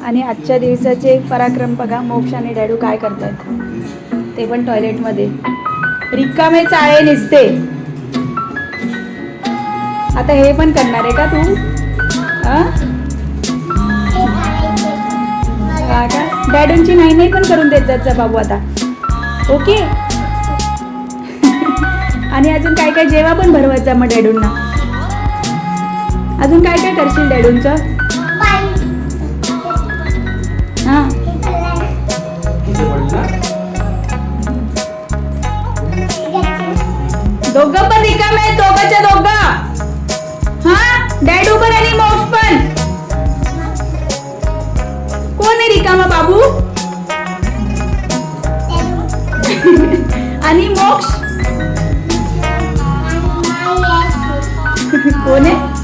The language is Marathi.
आणि आजच्या दिवसाचे पराक्रम बघा, मोक्ष आणि डॅडू काय करतात ते पण टॉयलेटमध्ये. रिकामे चाळे निसते. आता हे पण करणार आहे का तू? का डॅडूंची नाही पण करून देत जायचं बाबू आता. ओके. आणि अजून काय काय जेव्हा पण भरवायचं मग डॅडूंना. अजून काय काय करशील डॅडूंचं? हा दोघं पण रिकामे आहेत, दोघांच्या दोघं. हा डॅडू पण आणि मोक्ष पण. कोण आहे रिकामा बाबू? आणि मोक्ष कोण आहे?